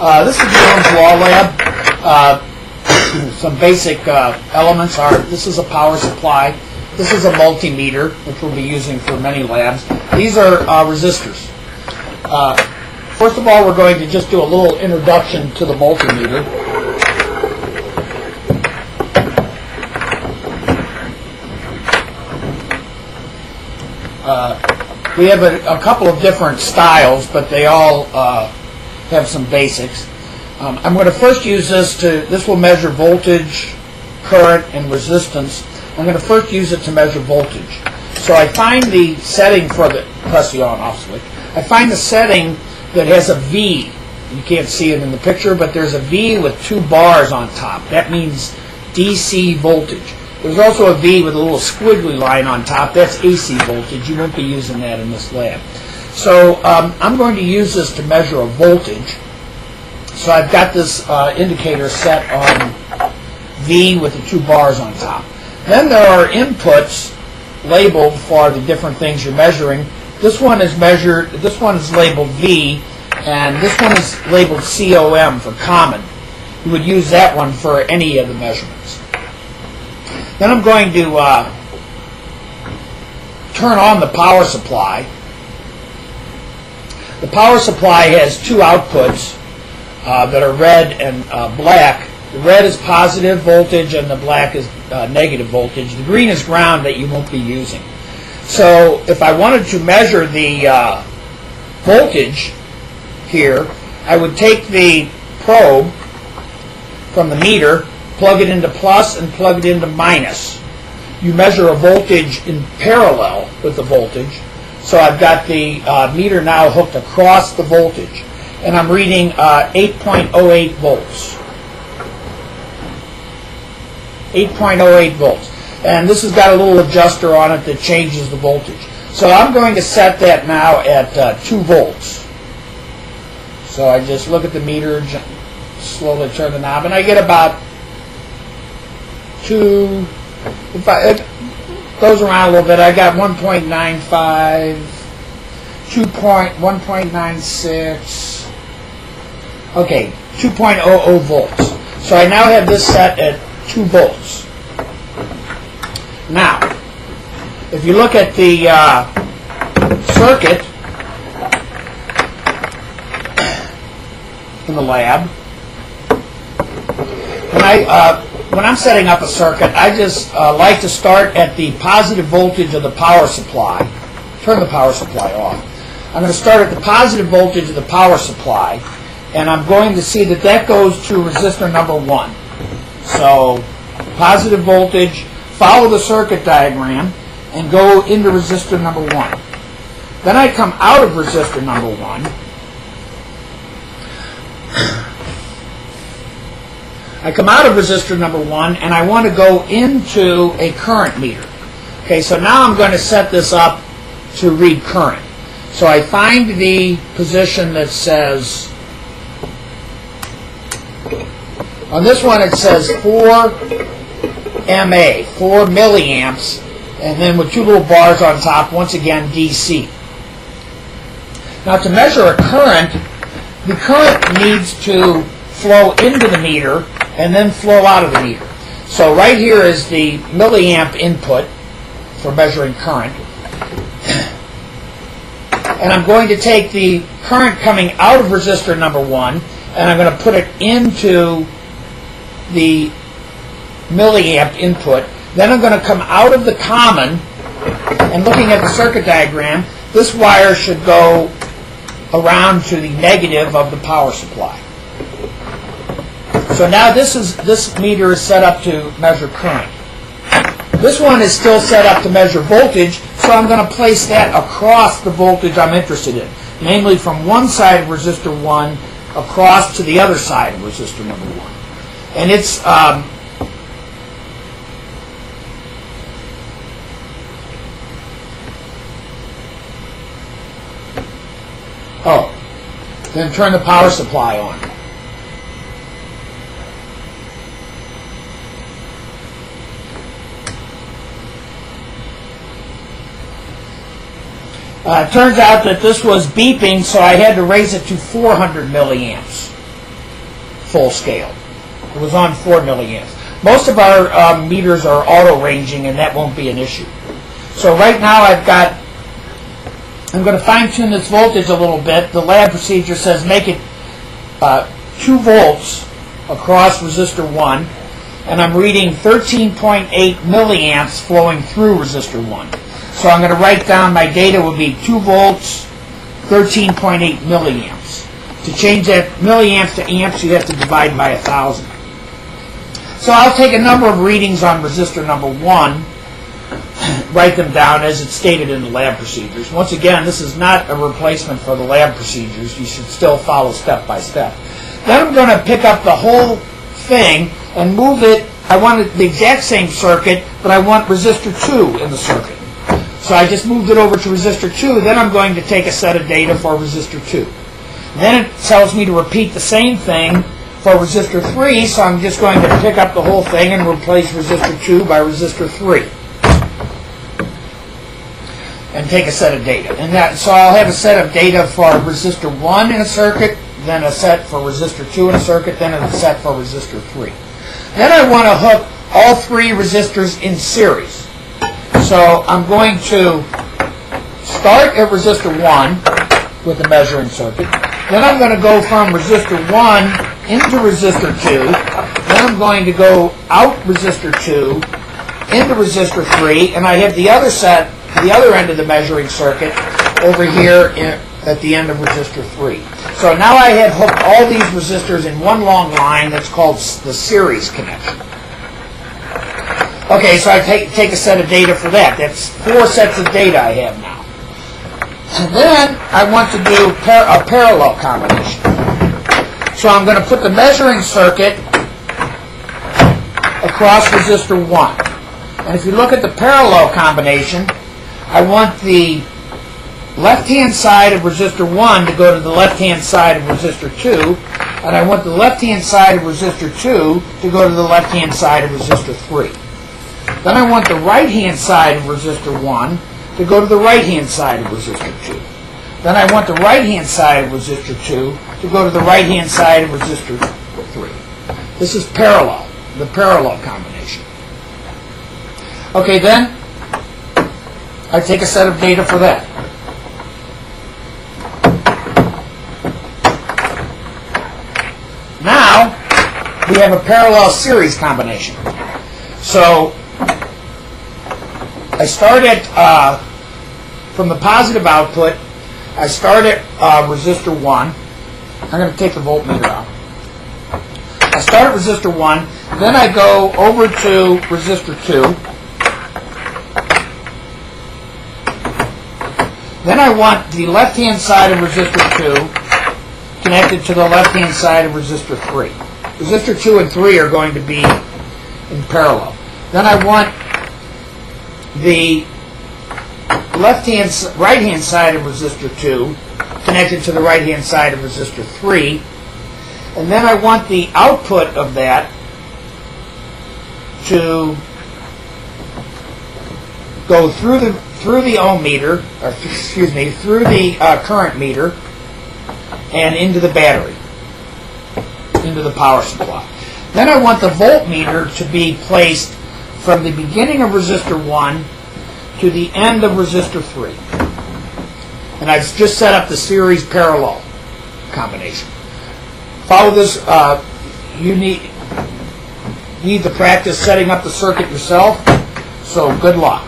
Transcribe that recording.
This is the Ohm's Law Lab. Some basic elements are, this is a power supply. This is a multimeter, which we'll be using for many labs. These are resistors. First of all, we're going to just do a little introduction to the multimeter. We have a couple of different styles, but they all have some basics. I'm going to first use this will measure voltage, current, and resistance. I'm going to first use it to measure voltage. So I find the setting for the, press the on off switch, I find the setting that has a V. You can't see it in the picture, but there's a V with 2 bars on top. That means DC voltage. There's also a V with a little squiggly line on top. That's AC voltage. You won't be using that in this lab. So I'm going to use this to measure a voltage. So I've got this indicator set on V with the 2 bars on top. Then there are inputs labeled for the different things you're measuring. This one is labeled V, and this one is labeled COM for common. You would use that one for any of the measurements. Then I'm going to turn on the power supply. The power supply has 2 outputs that are red and black. The red is positive voltage and the black is negative voltage. The green is ground that you won't be using. So if I wanted to measure the voltage here, I would take the probe from the meter, plug it into plus and plug it into minus. You measure a voltage in parallel with the voltage. So I've got the meter now hooked across the voltage, and I'm reading 8.08 volts. 8.08 volts. And this has got a little adjuster on it that changes the voltage. So I'm going to set that now at 2 volts. So I just look at the meter, slowly turn the knob, and I get about 2, it goes around a little bit. I got 1.95, 1.96, okay, 2.00 volts. So I now have this set at 2 volts. Now, if you look at the circuit in the lab, when I'm setting up a circuit, I just like to start at the positive voltage of the power supply. Turn the power supply off. I'm going to start at the positive voltage of the power supply, and I'm going to see that that goes to resistor number 1. So, positive voltage, follow the circuit diagram, and go into resistor number 1. Then I come out of resistor number 1. I come out of resistor number 1, and I want to go into a current meter. Okay, so now I'm going to set this up to read current. So I find the position that says, on this one it says 4 MA, 4 milliamps, and then with 2 little bars on top, once again DC. Now to measure a current, the current needs to flow into the meter and then flow out of the meter. So right here is the milliamp input for measuring current. And I'm going to take the current coming out of resistor number 1, and I'm going to put it into the milliamp input. Then I'm going to come out of the common, and looking at the circuit diagram, this wire should go around to the negative of the power supply. So now this meter is set up to measure current. This one is still set up to measure voltage, so I'm going to place that across the voltage I'm interested in, namely from one side of resistor 1 across to the other side of resistor number 1. And it's then turn the power supply on. It turns out that this was beeping, so I had to raise it to 400 milliamps. full scale. It was on 4 milliamps. Most of our meters are auto ranging, and that won't be an issue. So right now I'm going to fine tune this voltage a little bit. The lab procedure says make it 2 volts across resistor 1, and I'm reading 13.8 milliamps flowing through resistor 1. So I'm going to write down my data will be 2 volts, 13.8 milliamps. To change that milliamps to amps, you have to divide by 1,000. So I'll take a number of readings on resistor number 1, write them down as it's stated in the lab procedures. Once again, this is not a replacement for the lab procedures. You should still follow step by step. Then I'm going to pick up the whole thing and move it. I want it the exact same circuit, but I want resistor 2 in the circuit. So I just moved it over to resistor 2. Then I'm going to take a set of data for resistor 2. Then it tells me to repeat the same thing for resistor 3, so I'm just going to pick up the whole thing and replace resistor 2 by resistor 3. And take a set of data. So I'll have a set of data for resistor 1 in a circuit, then a set for resistor 2 in a circuit, then a set for resistor 3. Then I want to hook all 3 resistors in series. So I'm going to start at resistor 1 with the measuring circuit. Then I'm going to go from resistor 1 into resistor 2. Then I'm going to go out resistor 2 into resistor 3, and I have the other set, the other end of the measuring circuit over here at the end of resistor 3. So now I have hooked all these resistors in one long line that's called the series connection. Okay, so I take a set of data for that. That's 4 sets of data I have now. And then I want to do a parallel combination. So I'm going to put the measuring circuit across resistor 1. And if you look at the parallel combination, I want the left-hand side of resistor 1 to go to the left-hand side of resistor 2, and I want the left-hand side of resistor 2 to go to the left-hand side of resistor 3. Then I want the right-hand side of resistor 1 to go to the right-hand side of resistor 2. Then I want the right-hand side of resistor 2 to go to the right-hand side of resistor 3. This is parallel, the parallel combination. Okay, then I take a set of data for that. Now we have a parallel series combination. So I start at, from the positive output, I start at resistor 1. I'm going to take the voltmeter out. I start at resistor 1, then I go over to resistor 2. Then I want the left-hand side of resistor 2 connected to the left-hand side of resistor 3. Resistor 2 and 3 are going to be in parallel. Then I want the right-hand side of resistor 2 connected to the right-hand side of resistor 3. And then I want the output of that to go through the ohm meter, or excuse me, through the current meter and into the battery, into the power supply. Then I want the voltmeter to be placed from the beginning of resistor 1 to the end of resistor 3. And I've just set up the series parallel combination. Follow this. You need to practice setting up the circuit yourself, so good luck.